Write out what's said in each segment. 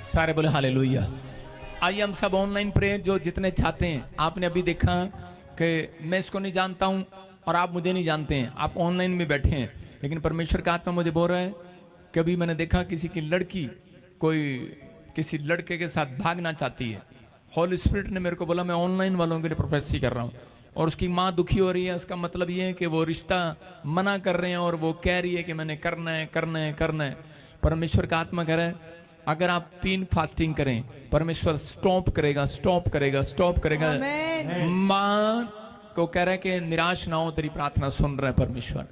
सारे बोले हालेलुया। आइए हम सब ऑनलाइन प्रेयर जो जितने चाहते हैं। आपने अभी देखा कि मैं इसको नहीं जानता हूं और आप मुझे नहीं जानते हैं, आप ऑनलाइन में बैठे हैं, लेकिन परमेश्वर का आत्मा मुझे बोल रहा है कि अभी मैंने देखा किसी की लड़की कोई किसी लड़के के साथ भागना चाहती है। होली स्पिरिट ने मेरे को बोला मैं ऑनलाइन वालों के लिए प्रोफेसी कर रहा हूँ, और उसकी माँ दुखी हो रही है। उसका मतलब ये है कि वो रिश्ता मना कर रहे हैं और वो कह रही है कि मैंने करना है करना है करना है। परमेश्वर का आत्मा कह रहा है अगर आप 3 फास्टिंग करें परमेश्वर स्टॉप करेगा स्टॉप करेगा स्टॉप करेगा। माँ को कह रहा है कि निराश ना हो, तेरी प्रार्थना सुन रहा है परमेश्वर।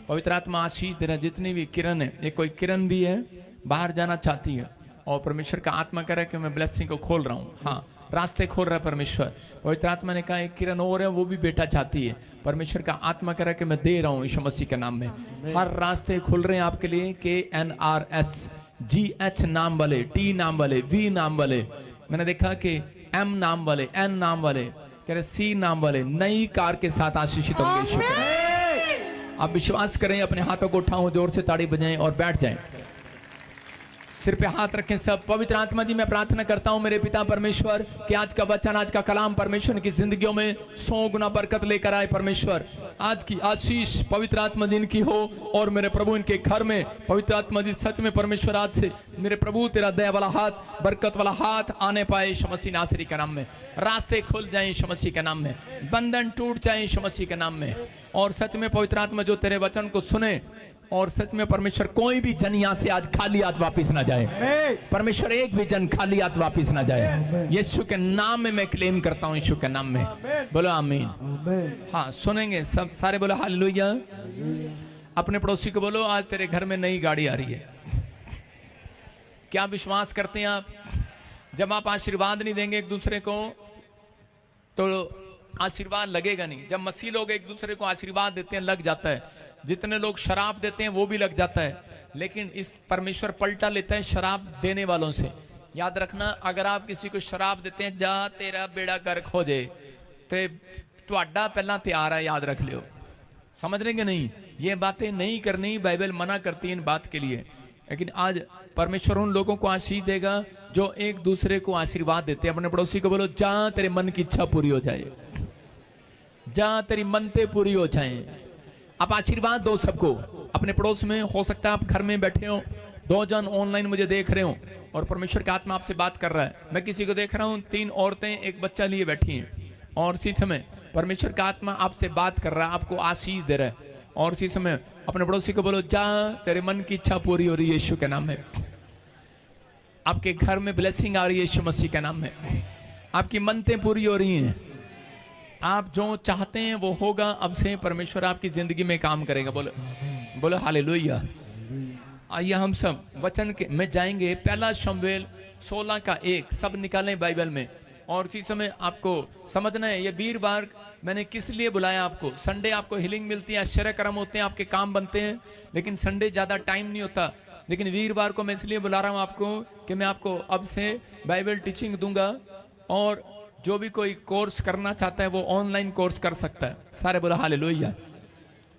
पवित्र आत्मा आशीष दे रहा है। जितनी भी किरण है, ये कोई किरण भी है बाहर जाना चाहती है और परमेश्वर का आत्मा कह रहा है कि मैं ब्लेसिंग को खोल रहा हूँ। हाँ, रास्ते खोल रहा है परमेश्वर। पवित्र आत्मा ने कहा एक किरण और है, वो भी बेटा चाहती है। परमेश्वर का आत्मा कह रहा है कि मैं दे रहा हूँ यीशु मसीह के नाम में। हर रास्ते खुल रहे हैं आपके लिए। KNRS GH नाम वाले, T नाम वाले, V नाम वाले, मैंने देखा कि M नाम वाले, N नाम वाले, कह रहे C नाम वाले नई कार के साथ आशीषित होंगे यीशु के नाम। आप विश्वास करें, अपने हाथों को उठाओ, जोर से ताड़ी बजाएं और बैठ जाएं। सिर पे हाथ रखें सब। पवित्र आत्मा जी मैं प्रार्थना करता हूं मेरे पिता परमेश्वर कि आज का वचन, आज का कलाम परमेश्वर की जिंदगियों में 100 गुना बरकत लेकर आए। परमेश्वर आज की आशीष पवित्र आत्मा जी इनकी हो और मेरे प्रभु इनके घर में पवित्र आत्मा जी सच में परमेश्वर आज से मेरे प्रभु तेरा दया वाला हाथ, बरकत वाला हाथ आने पाए यीशु मसीह नासरी के नाम में। रास्ते खुल जाए यीशु मसीह के नाम में, बंधन टूट जाए यीशु मसीह के नाम में। और सच में पवित्र आत्मा जो तेरे वचन को सुने और सच में परमेश्वर कोई भी जन यहाँ से आज खाली हाथ वापिस ना जाए। परमेश्वर एक भी जन खाली हाथ वापिस ना जाए। यीशु के नाम में मैं क्लेम करता हूँ, यीशु के नाम में बोलो आमीन। हाँ सुनेंगे सब, सारे बोलो हालेलुया। अपने पड़ोसी को बोलो आज तेरे घर में नई गाड़ी आ रही है। क्या विश्वास करते हैं आप? जब आप आशीर्वाद नहीं देंगे एक दूसरे को तो आशीर्वाद लगेगा नहीं। जब मसीह लोग एक दूसरे को आशीर्वाद देते हैं लग जाता है। जितने लोग शराब देते हैं वो भी लग जाता है, लेकिन इस परमेश्वर पलटा लेता है शराब देने वालों से। याद रखना, अगर आप किसी को शराब देते हैं जा तेरा बेड़ा गर्क हो जाए तो तुहाडा पहला तैयार है, याद रख लियो। समझ रहे कि नहीं? ये बातें नहीं करनी, बाइबल मना करती है इन बात के लिए। लेकिन आज परमेश्वर उन लोगों को आशीष देगा जो एक दूसरे को आशीर्वाद देते हैं। अपने पड़ोसी को बोलो जा तेरे मन की इच्छा पूरी हो जाए, जा तेरी मनते पूरी हो जाए। आप आशीर्वाद दो सबको अपने पड़ोस में। हो सकता है आप घर में बैठे हो, 2 जन ऑनलाइन मुझे देख रहे हो और परमेश्वर का आत्मा आपसे बात कर रहा है। मैं किसी को देख रहा हूँ, 3 औरतें एक बच्चा लिए बैठी हैं और इसी समय परमेश्वर का आत्मा आपसे बात कर रहा है, आपको आशीष दे रहा है। और इसी समय अपने पड़ोसी को बोलो जा तेरे मन की इच्छा पूरी हो रही है यीशु के नाम में। आपके घर में ब्लेसिंग आ रही है यीशु मसीह के नाम में। आपकी मनतें पूरी हो रही हैं। आप जो चाहते हैं वो होगा। अब से परमेश्वर आपकी जिंदगी में काम करेगा। बोलो बोलो हालेलुया। आइए हम सब वचन के में जाएंगे। 1 शमूएल 16:1 सब निकालें बाइबल में। और इसी समय आपको समझना है ये वीरवार मैंने किस लिए बुलाया आपको। संडे आपको हीलिंग मिलती है, आश्चर्य कर्म होते हैं, आपके काम बनते हैं, लेकिन संडे ज़्यादा टाइम नहीं होता। लेकिन वीरवार को मैं इसलिए बुला रहा हूँ आपको कि मैं आपको अब से बाइबल टीचिंग दूंगा और जो भी कोई कोर्स करना चाहता है वो ऑनलाइन कोर्स कर सकता है। सारे बोला हालेलुया।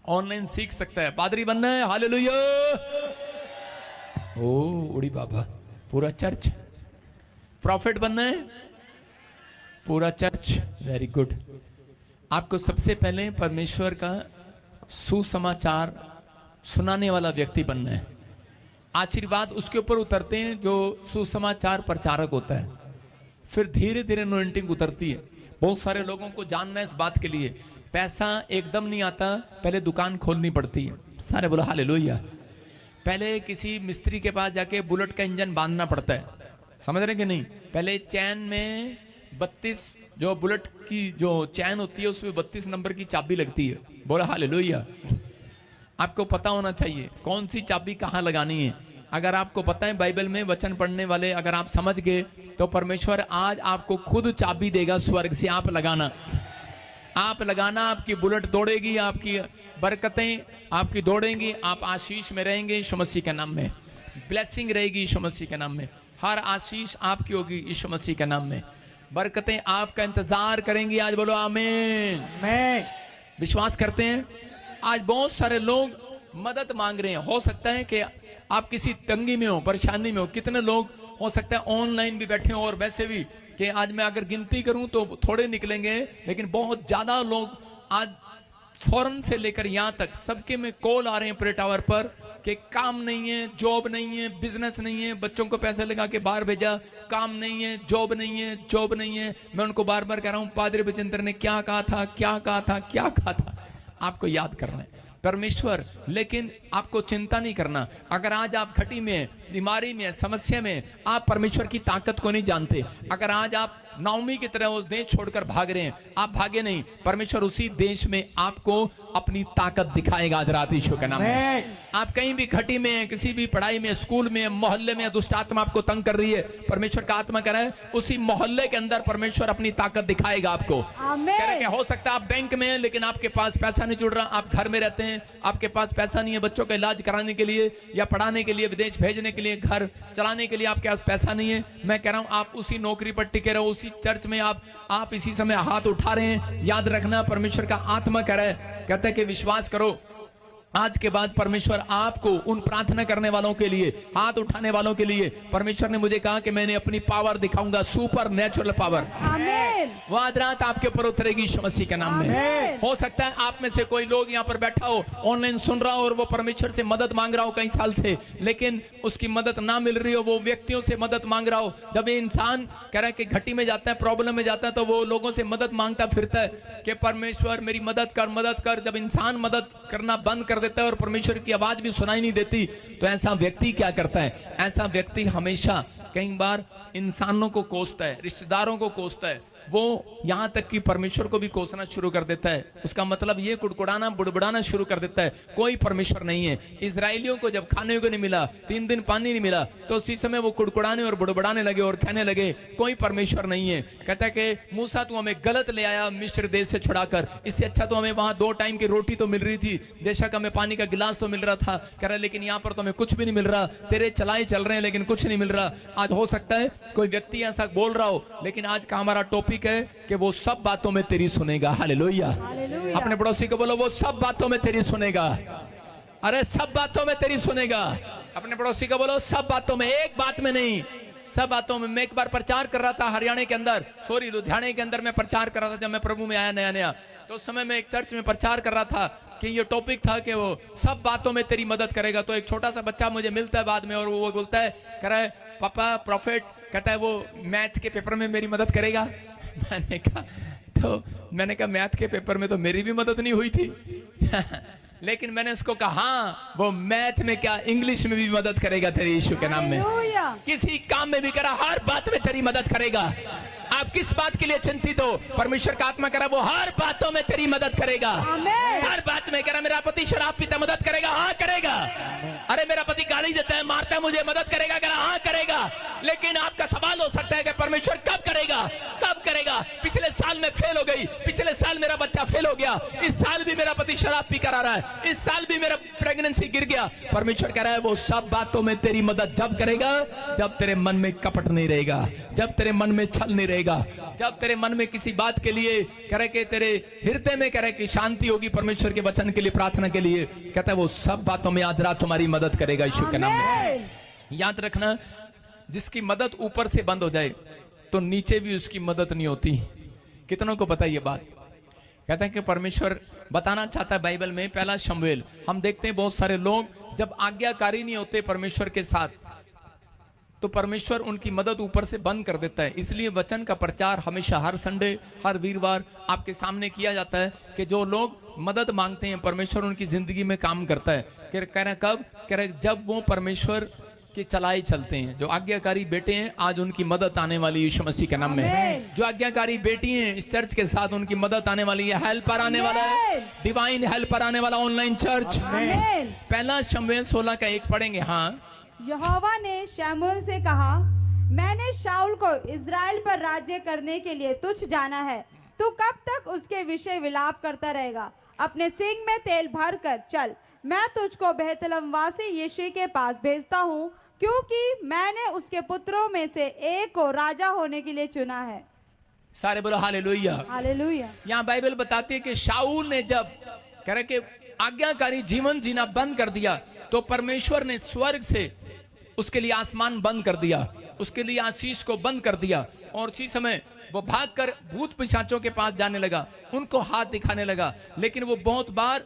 ऑनलाइन सीख सकता है। पादरी बनना है, हालेलुया। ओ उड़ी बाबा, पूरा चर्च। प्रॉफिट बनना है, पूरा चर्च। Very good. आपको सबसे पहले परमेश्वर का सुसमाचार सुनाने वाला व्यक्ति बनना है। आशीर्वाद उसके ऊपर उतरते हैं जो सुसमाचार प्रचारक होता है। फिर धीरे धीरे अनॉइंटिंग उतरती है। बहुत सारे लोगों को जानना है इस बात के लिए। पैसा एकदम नहीं आता, पहले दुकान खोलनी पड़ती है। सारे बोलो हालेलुया। पहले किसी मिस्त्री के पास जाके बुलेट का इंजन बांधना पड़ता है। समझ रहे कि नहीं? पहले चैन में 32 जो बुलेट की जो चैन होती है उसमें 32 नंबर की चाबी लगती है। बोलो हालेलुया। आपको पता होना चाहिए कौन सी चाबी कहाँ लगानी है। अगर आपको पता है बाइबल में वचन पढ़ने वाले अगर आप समझ गए तो परमेश्वर आज आपको खुद चाबी देगा स्वर्ग से। आप लगाना, आपकी बुलेट दौड़ेगी, आपकी बरकतें आपकी दौड़ेंगी, आप आशीष में रहेंगे यीशु मसीह के नाम में। ब्लेसिंग रहेगी यीशु मसीह के नाम में। हर आशीष आपकी होगी यीशु मसीह के नाम में। बरकतें आपका इंतजार करेंगी। आज बोलो आमीन। विश्वास करते हैं? आज बहुत सारे लोग मदद मांग रहे हैं। हो सकता है कि आप किसी तंगी में हो, परेशानी में हो। कितने लोग हो सकता है ऑनलाइन भी बैठे हो, और वैसे भी कि आज मैं अगर गिनती करूं तो थोड़े निकलेंगे, लेकिन बहुत ज्यादा लोग आज फॉरेन से लेकर यहां तक सबके में कॉल आ रहे हैं प्रे टावर पर कि काम नहीं है, जॉब नहीं है, बिजनेस नहीं है, बच्चों को पैसे लगा के बाहर भेजा, काम नहीं है, जॉब नहीं है, जॉब नहीं है। मैं उनको बार बार कह रहा हूं, पादरी बचेंद्र ने क्या कहा था, क्या कहा था, क्या कहा था। आपको याद करना है परमेश्वर, लेकिन आपको चिंता नहीं करना। अगर आज आप घटी में, बीमारी में, समस्या में, आप परमेश्वर की ताकत को नहीं जानते। अगर आज आप नाओमी की तरह उस देश छोड़कर भाग रहे हैं, आप भागे नहीं। परमेश्वर उसी देश में आपको अपनी ताकत दिखाएगा आज रात यीशु के नाम में। आप कहीं भी घटी में, किसी भी पढ़ाई में, स्कूल में, मोहल्ले में दुष्ट आत्मा आपको तंग कर रही है, परमेश्वर का आत्मा कह रहा है उसी मोहल्ले के अंदर परमेश्वर अपनी ताकत दिखाएगा आपको। कह रहे कि हो सकता है आप बैंक में हैं लेकिन आपके पास पैसा नहीं जुड़ रहा, आप घर में रहते हैं, आपके पास पैसा नहीं है बच्चों का इलाज कराने के लिए या पढ़ाने के लिए, विदेश भेजने के लिए, घर चलाने के लिए आपके पास पैसा नहीं है। मैं कह रहा हूं आप उसी नौकरी पर टिके रहो, उसी चर्च में आप इसी समय हाथ उठा रहे हैं। याद रखना परमेश्वर का आत्मा कह रहा है, कहता है कि विश्वास करो, आज के बाद परमेश्वर आपको उन प्रार्थना करने वालों के लिए, हाथ उठाने वालों के लिए, परमेश्वर ने मुझे कहा कि मैंने अपनी पावर दिखाऊंगा, सुपर नेचुरल पावर। आमीन। वो आज रात आपके ऊपर उतरेगी यीशु मसीह के नाम में। हो सकता है आप में से कोई लोग यहाँ पर बैठा हो, ऑनलाइन सुन रहा हो और वो परमेश्वर से मदद मांग रहा हो कई साल से, लेकिन उसकी मदद ना मिल रही हो, वो व्यक्तियों से मदद मांग रहा हो। जब ये इंसान कह रहा है कि घटी में जाता है, प्रॉब्लम में जाता है, तो वो लोगों से मदद मांगता फिरता है कि परमेश्वर मेरी मदद कर, मदद कर। जब इंसान मदद करना बंद कर देता है और परमेश्वर की आवाज भी सुनाई नहीं देती, तो ऐसा व्यक्ति क्या करता है? ऐसा व्यक्ति हमेशा कई बार इंसानों को कोसता है, रिश्तेदारों को कोसता है, वो यहां तक कि परमेश्वर को भी कोसना शुरू कर देता है। उसका मतलब ये कुड़कुड़ाना, बुड़बुड़ाना शुरू कर देता है, कोई परमेश्वर नहीं है। इजराइलियों को जब खाने को नहीं मिला, 3 दिन पानी नहीं मिला, तो उसी समय वो कुड़कुड़ाने और बुड़बुड़ाने लगे और कहने लगे कोई परमेश्वर नहीं है। कहता है कि मूसा तू हमें गलत ले आया मिस्र देश से छुड़ाकर, इससे अच्छा तो हमें वहां 2 टाइम की रोटी तो मिल रही थी, बेशक हमें पानी का गिलास तो मिल रहा था, कह रहा लेकिन यहाँ पर तो हमें कुछ भी नहीं मिल रहा, तेरे चलाए चल रहे हैं लेकिन कुछ नहीं मिल रहा। आज हो सकता है कोई व्यक्ति ऐसा बोल रहा हो, लेकिन आज का हमारा टॉपिक है कि वो सब बातों में तेरी सुनेगा। हालेलुया। अपने पड़ोसी को बोलो वो सब बातों में तेरी सुनेगा। अरे सब बातों में तेरी सुनेगा। अपने पड़ोसी को बोलो सब बातों में, एक बात में नहीं, सब बातों में। मैं एक बार प्रचार कर रहा था हरियाणा के अंदर, लुधियाना के अंदर मैं प्रचार कर रहा था जब मैं प्रभु में आया नया, तो उस समय मैं एक चर्च में प्रचार कर रहा था कि ये टॉपिक था कि वो सब बातों में तेरी मदद करेगा। तो एक छोटा सा बच्चा मुझे मिलता है बाद में और वो बोलता है, कह रहा है पापा प्रॉफिट, कहता है वो मैथ के पेपर में मेरी मदद करेगा। मैंने कहा मैथ के पेपर में तो मेरी भी मदद नहीं हुई थी। लेकिन मैंने उसको कहा हाँ वो मैथ में क्या, इंग्लिश में भी मदद करेगा तेरे यीशु के नाम में, किसी काम में भी करा, हर बात में तेरी मदद करेगा। आप किस बात के लिए चिंतित हो? परमेश्वर का आत्मा करा वो हर बातों में तेरी मदद करेगा। हर बात में करा मेरा पति शराब पीता, मदद करेगा, हाँ करेगा। अरे मेरा पति गाली देता है, मारता है मुझे, मदद करेगा, करा हाँ करेगा। लेकिन आपका सवाल हो सकता है कि परमेश्वर कब करेगा, कब करेगा? पिछले साल में फेल हो गई, पिछले साल मेरा बच्चा फेल हो गया, इस साल भी मेरा पति शराब पी कर आ रहा है, इस साल भी मेरा प्रेगनेंसी गिर गया। परमेश्वर कह रहा है वो सब बातों में तेरी मदद जब करेगा जब तेरे मन में कपट नहीं रहेगा, जब तेरे मन में छल नहीं रहेगा, जब तेरे मन में किसी बात के लिए करे कि तेरे हृदय में करे कि शांति होगी परमेश्वर के वचन के लिए, प्रार्थना के लिए, कहता है वो सब बातों में आज रात तुम्हारी मदद करेगा यीशु के नाम में। याद रखना जिसकी मदद ऊपर से बंद हो जाए तो नीचे भी उसकी मदद नहीं होती। कितनों को पता ये बात? कहते हैं कि परमेश्वर बताना चाहता है बाइबल में, पहला शमूएल हम देखते हैं बहुत सारे लोग जब आज्ञाकारी नहीं होते परमेश्वर के साथ तो परमेश्वर उनकी मदद ऊपर से बंद कर देता है। इसलिए वचन का प्रचार हमेशा हर संडे, हर वीरवार आपके सामने किया जाता है कि जो लोग मदद मांगते हैं परमेश्वर उनकी जिंदगी में काम करता है। कह रहे कब? कह रहे जब वो परमेश्वर के चलाए चलते हैं। जो आज्ञाकारी बेटे हैं आज उनकी मदद आने वाली यीशु मसीह के नाम में। जो आज्ञाकारी बेटी हैं इस चर्च के साथ उनकी मदद आने वाली है, हेल्पर आने वाला है, डिवाइन हेल्पर आने वाला ऑनलाइन चर्च। पहला शमूएल 16 का 1 पढ़ेंगे। हाँ, यहोवा ने शमूएल से कहा, मैंने शाऊल को इज़राइल पर राज्य करने के लिए तुझ जाना है, तू कब तक उसके विषय विलाप करता रहेगा? अपने सींग में तेल भर कर चल, मैं तुझको बेतलहम वासी यिशै के पास भेजता हूँ, क्योंकि मैंने उसके पुत्रों में से एक को राजा होने के लिए चुना है। सारे बोलो हालेलुया। हालेलुया। यहाँ बाइबल बताती है कि शाऊल ने जब कह रहे कि आज्ञाकारी जीवन जीना बंद कर दिया तो परमेश्वर ने स्वर्ग से उसके लिए आसमान बंद कर दिया, उसके लिए आशीष को बंद कर दिया। और उसी समय वो भागकर भूत पिशाचों के पास जाने लगा, उनको हाथ दिखाने लगा। लेकिन वो बहुत बार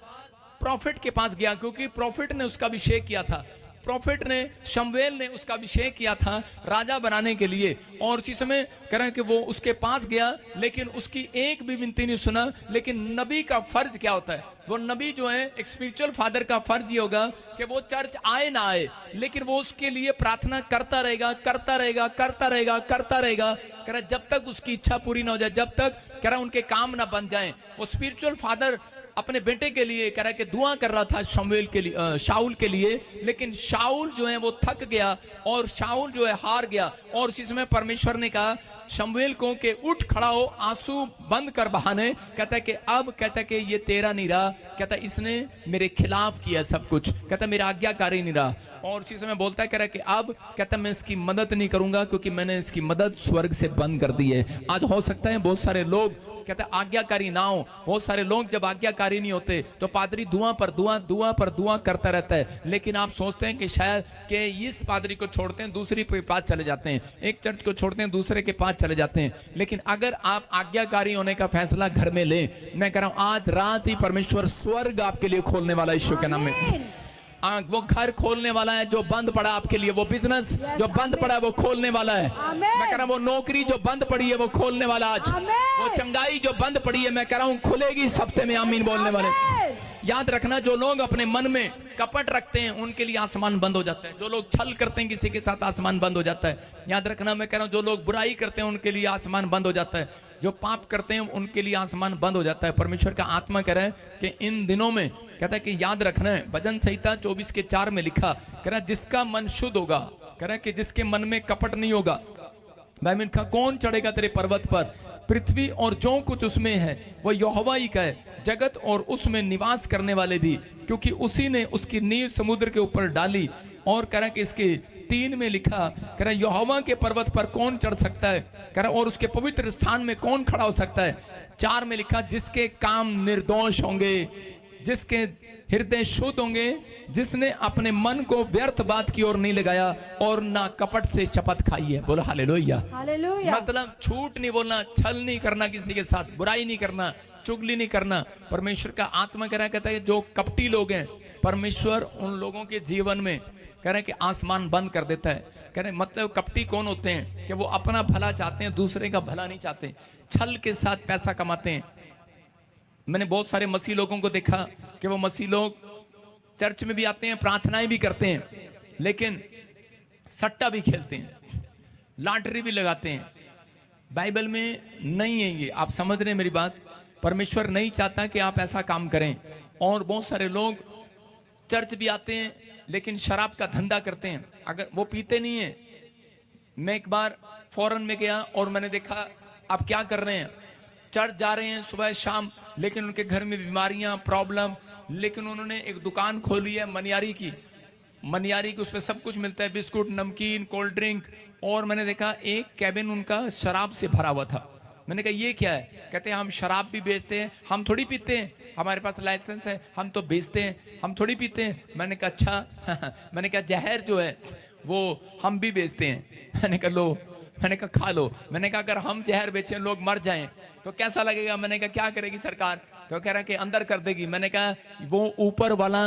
प्रॉफिट के पास गया, क्योंकि प्रॉफिट ने उसका अभिषेक किया था, प्रॉफिट ने, शमूएल ने उसका अभिषेक किया था राजा बनाने के लिए। और उसी समय करें कि वो उसके पास गया, लेकिन उसकी एक भी विनती नहीं सुना। लेकिन नबी का फर्ज क्या होता है? वो नबी जो है, एक स्पिरिचुअल फादर का फर्ज ये होगा कि वो चर्च आए ना आए, लेकिन वो उसके लिए प्रार्थना करता रहेगा, करता रहेगा, करता रहेगा, करता रहेगा, कह रहा जब तक उसकी इच्छा पूरी ना हो जाए, जब तक कह रहा उनके काम ना बन जाए। वो स्पिरिचुअल फादर अपने बेटे के लिए कह रहा कि दुआ कर रहा था शमूएल के लिए, शाऊल के लिए, लेकिन शाऊल जो है वो थक गया और शाऊल जो है हार गया। और उसी समय परमेश्वर ने कहा शमूएल को कि उठ खड़ा हो, आंसू बंद कर बहाने। कहता है कि अब कहता है कि ये तेरा नहीं रहा, कहता है इसने मेरे खिलाफ किया सब कुछ, कहता है मेरा आज्ञाकारी नहीं रहा। और उसी समय बोलता है कह रहा है कि अब कहता है मैं इसकी मदद नहीं करूंगा, क्योंकि मैंने इसकी मदद स्वर्ग से बंद कर दी है। आज हो सकता है बहुत सारे लोग कहते हैं आज्ञाकारी ना हो, बहुत सारे लोग जब आज्ञाकारी नहीं होते तो पादरी दुआ पर दुआ, दुआ पर दुआ करता रहता है। लेकिन आप सोचते हैं कि शायद कि इस पादरी को छोड़ते हैं दूसरी के पास चले जाते हैं, एक चर्च को छोड़ते हैं दूसरे के पास चले जाते हैं। लेकिन अगर आप आज्ञाकारी होने का फैसला घर में लें, मैं कह रहा हूं आज रात ही परमेश्वर स्वर्ग आपके लिए खोलने वाला ईश्वर के नाम में। वो घर खोलने वाला है जो बंद पड़ा आपके लिए, वो बिजनेस जो बंद पड़ा है वो खोलने वाला है। मैं कह रहा हूँ वो नौकरी जो बंद पड़ी है वो खोलने वाला आज, वो चंगाई जो बंद पड़ी है मैं कह रहा हूँ खुलेगी इस हफ्ते में। आमीन बोलने वाले याद रखना, जो लोग अपने मन में कपट रखते हैं उनके लिए आसमान बंद हो जाता है, जो लोग छल करते हैं किसी के साथ आसमान बंद हो जाता है। याद रखना, मैं कह रहा हूँ जो लोग बुराई करते हैं उनके लिए आसमान बंद हो जाता है, जो पाप करते हैं उनके लिए आसमान बंद हो जाता है। परमेश्वर का आत्मा कह रहा है कि इन दिनों में कहता है कि याद रखना है, भजन संहिता 24:4 में लिखा, कह रहा है जिसका मन शुद्ध होगा, कह रहा है कि जिसके मन में कपट नहीं होगा, भाई लिखा कौन चढ़ेगा तेरे पर्वत पर? पृथ्वी और जो कुछ उसमें है वह यहोवा ही का है, जगत और उसमें निवास करने वाले भी, क्योंकि उसी ने उसकी नींव समुद्र के ऊपर डाली। और कह रहा कि इसके 3 में लिखा, कह रहा यहोवा के पर्वत पर कौन चढ़ सकता है, कह रहा और उसके पवित्र स्थान में कौन खड़ा हो सकता है। 4 में लिखा जिसके काम निर्दोष होंगे, जिसके हृदय शुद्ध होंगे, जिसने अपने मन को व्यर्थ बात की ओर नहीं लगाया और ना कपट से शपथ खाई है। बोलो हालेलुया। मतलब झूठ नहीं बोलना, छल नहीं करना, किसी के साथ बुराई नहीं करना, चुगली नहीं करना। परमेश्वर का आत्मा कह रहा है, कहता है जो कपटी लोग हैं परमेश्वर उन लोगों के जीवन में कह रहे हैं कि आसमान बंद कर देता है। कह रहे मतलब कपटी कौन होते हैं कि वो अपना भला चाहते हैं, दूसरे का भला नहीं चाहते, छल के साथ पैसा कमाते हैं। मैंने बहुत सारे मसीह लोगों को देखा कि वो मसीह लोग चर्च में भी आते हैं, प्रार्थनाएं भी करते हैं, लेकिन सट्टा भी खेलते हैं, लॉटरी भी लगाते हैं। बाइबल में नहीं है ये, आप समझ रहे हैं मेरी बात? परमेश्वर नहीं चाहता कि आप ऐसा काम करें। और बहुत सारे लोग चर्च भी आते हैं लेकिन शराब का धंधा करते हैं, अगर वो पीते नहीं है। मैं एक बार फॉरेन में गया और मैंने देखा आप क्या कर रहे हैं, चर्च जा रहे हैं सुबह शाम, लेकिन उनके घर में बीमारियां, प्रॉब्लम, लेकिन उन्होंने एक दुकान खोली है मनियारी की, उस पर सब कुछ मिलता है, बिस्कुट, नमकीन, कोल्ड ड्रिंक। और मैंने देखा एक कैबिन उनका शराब से भरा हुआ था। मैंने कहा ये क्या है? कहते हैं हम शराब भी बेचते हैं, हम थोड़ी पीते हैं, हमारे पास लाइसेंस है, हम तो बेचते हैं, हम थोड़ी पीते हैं। मैंने कहा अच्छा मैंने कहा जहर जो है वो हम भी बेचते हैं। मैंने कहा लो, मैंने कहा खा लो। मैंने कहा अगर हम जहर बेचें लोग मर जाएं तो कैसा लगेगा? मैंने कहा क्या करेगी सरकार? तो कह रहा कि अंदर कर देगी। मैंने कहा वो ऊपर वाला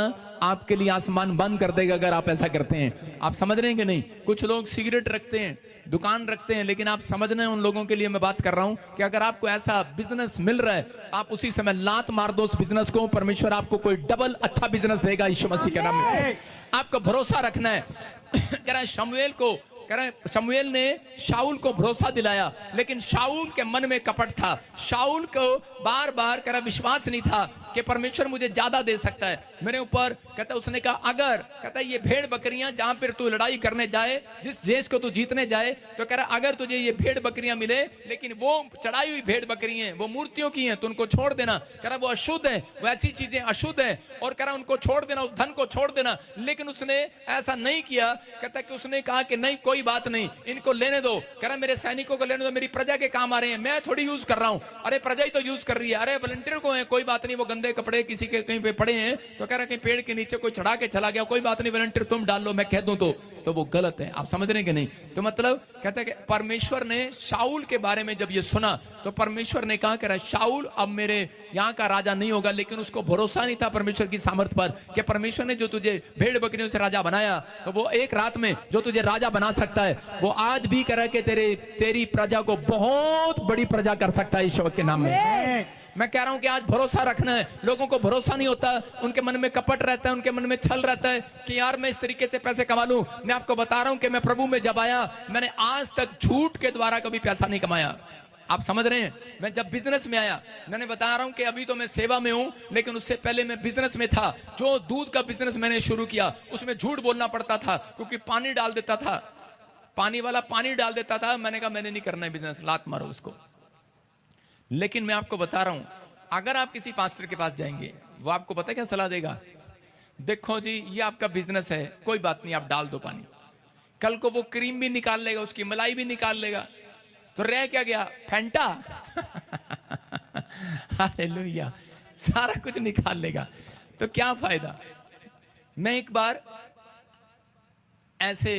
आपके लिए आसमान बंद कर देगा अगर आप ऐसा करते हैं। आप समझ रहे हैं कि नहीं? कुछ लोग सिगरेट रखते हैं, दुकान रखते हैं, लेकिन आप समझ रहे हैं उन लोगों के लिए मैं बात कर रहा हूं कि अगर आपको ऐसा बिजनेस मिल रहा है आप उसी समय लात मार दो उस बिजनेस को, परमेश्वर आपको कोई डबल अच्छा बिजनेस देगा यीशु मसीह के नाम में। आपको भरोसा रखना है। कह रहा है शमूएल को, कह रहा है शमूएल ने शाऊल को भरोसा दिलाया, लेकिन शाऊल के मन में कपट था। शाऊल को बार बार कह रहा विश्वास नहीं था कि परमेश्वर मुझे ज्यादा दे सकता है मेरे ऊपर। कहता उसने कहा अगर, कहता ये भेड़ बकरियां जहां पर तू लड़ाई करने जाए, जिस देश को तू जीतने जाए, तो कह रहा अगर तुझे ये भेड़ बकरियां मिले लेकिन वो चढ़ाई हुई भेड़ बकरियां हैं, वो मूर्तियों की हैं, तो उनको छोड़ देना। कह रहा वो अशुद्ध है, वो ऐसी चीजें अशुद्ध है, और कह रहा उनको छोड़ देना, उस धन को छोड़ देना। लेकिन उसने ऐसा नहीं किया। कहता कि उसने कहा कि नहीं कोई बात नहीं, इनको लेने दो। कह रहा मेरे सैनिकों को लेने दो, मेरी प्रजा के काम आ रहे हैं, मैं थोड़ी यूज कर रहा हूं। अरे प्रजा ही तो यूज कर रही है, अरे वॉलंटियर को है, कोई बात नहीं, वो गंदे गंदे कपड़े किसी के कहीं पे पड़े हैं तो कह रहा कि पेड़ के नीचे कोई चढ़ा के चला गया, कोई बात नहीं वॉलंटियर तुम डाल लो, मैं कह दूं तो वो गलत है। आप समझ रहे हैं कि नहीं? तो मतलब कहता है कि परमेश्वर ने शाऊल के बारे में जब ये सुना तो परमेश्वर ने कहा, कह रहा शाऊल अब मेरे यहाँ का राजा नहीं होगा, लेकिन उसको भरोसा नहीं था परमेश्वर की सामर्थ पर कि परमेश्वर ने जो तुझे भेड़ बकरियों से राजा बनाया तो वो एक रात में जो तुझे राजा बना सकता है वो आज भी कह रहा है कि तेरी प्रजा को बहुत बड़ी प्रजा कर सकता है ईश्वर के नाम में। मैं कह रहा हूं कि आज भरोसा रखना है। लोगों को भरोसा नहीं होता, उनके मन में कपट रहता है, उनके मन में छल रहता है कि यार मैं इस तरीके से पैसे कमा लूं। मैं आपको बता रहा हूं कि मैं प्रभु में जब आया मैंने आज तक झूठ के द्वारा कभी पैसा नहीं कमाया। आप समझ रहे हैं? मैं जब बिजनेस में आया, मैंने बता रहा हूं कि अभी तो मैं सेवा में हूं, लेकिन उससे पहले मैं बिजनेस में था। जो दूध का बिजनेस मैंने शुरू किया उसमें झूठ बोलना पड़ता था क्योंकि पानी डाल देता था, पानी वाला पानी डाल देता था। मैंने कहा मैंने नहीं करना है बिजनेस, लात मारो उसको। लेकिन मैं आपको बता रहा हूं, अगर आप किसी पास्टर के पास जाएंगे वो आपको पता है क्या सलाह देगा? देखो जी ये आपका बिजनेस है, कोई बात नहीं आप डाल दो पानी, कल को वो क्रीम भी निकाल लेगा, उसकी मलाई भी निकाल लेगा, तो रह क्या गया? फैंटा। हालेलुया, सारा कुछ निकाल लेगा तो क्या फायदा। मैं एक बार ऐसे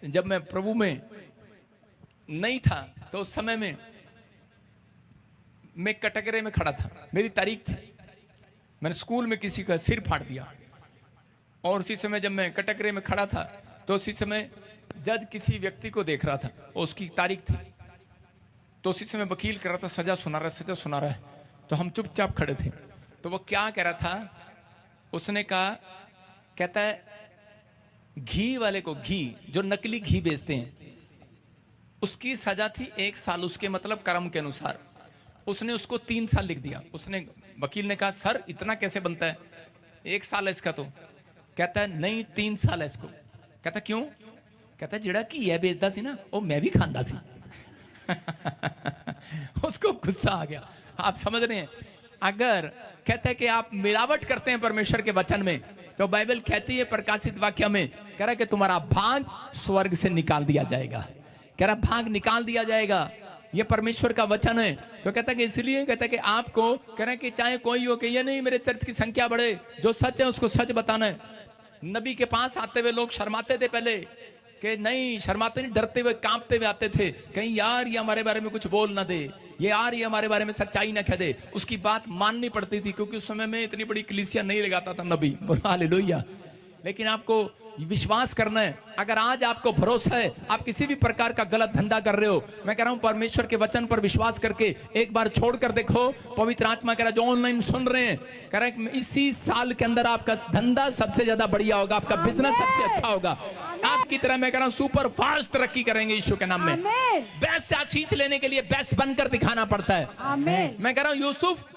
जब मैं प्रभु में नहीं था तो उस समय में मैं कटघरे में खड़ा था, मेरी तारीख थी, मैंने स्कूल में किसी का सिर फाड़ दिया। और उसी समय जब मैं कटघरे में खड़ा था तो उसी समय जज किसी व्यक्ति को देख रहा था, उसकी तारीख थी, तो उसी समय वकील कर रहा था सजा सुना रहा है, सजा सुना रहा है। तो हम चुपचाप खड़े थे। तो वो क्या कह रहा था, उसने कहा, कहता है घी वाले को, घी जो नकली घी बेचते हैं उसकी सजा थी 1 साल, उसके मतलब कर्म के अनुसार। उसने उसको 3 साल लिख दिया। उसने, वकील ने कहा सर इतना कैसे बनता है, 1 साल है इसका। तो कहता है नहीं 3 साल है इसको। कहता क्यों? कहता जेड़ा की यह बेचता सी ना वो मैं भी खांदा सी। उसको गुस्सा आ गया। आप समझ रहे हैं? अगर कहता है कि आप मिलावट करते हैं परमेश्वर के वचन में तो बाइबल कहती है प्रकाशित वाक्य में, कह रहा है कि तुम्हारा भाग स्वर्ग से निकाल दिया जाएगा। कह रहा भाग निकाल दिया जाएगा, ये परमेश्वर का वचन है। तो कहता है कि इसलिए कहता है कि आपको कह रहे हैं कि चाहे कोई हो कि ये नहीं मेरे चर्च की संख्या बढ़े, जो सच है उसको सच बताना है। नबी के पास आते हुए लोग शर्माते थे पहले, कि नहीं शर्माते नहीं, डरते हुए कांपते हुए आते थे, कहीं यार ये हमारे बारे में कुछ बोल ना दे, ये यार ये हमारे बारे में सच्चाई ना कह दे। उसकी बात माननी पड़ती थी क्योंकि उस समय में इतनी बड़ी कलीसिया नहीं लगाता था नबी। हालेलुया। लेकिन आपको विश्वास करना है। अगर आज आपको भरोसा है, आप किसी भी प्रकार का गलत धंधा कर रहे हो, मैं कह रहा हूं परमेश्वर के वचन पर विश्वास करके एक बार छोड़कर देखो। पवित्र आत्मा कह रहा है जो ऑनलाइन सुन रहे हैं, कह रहा है इसी साल के अंदर आपका धंधा सबसे ज्यादा बढ़िया होगा, आपका बिजनेस सबसे अच्छा होगा। आपकी तरह मैं कह रहा हूं सुपर फास्ट तरक्की करेंगे यीशु के नाम में। बेस्ट आशीष लेने के लिए बेस्ट बनकर दिखाना पड़ता है। मैं कह रहा हूं यूसुफ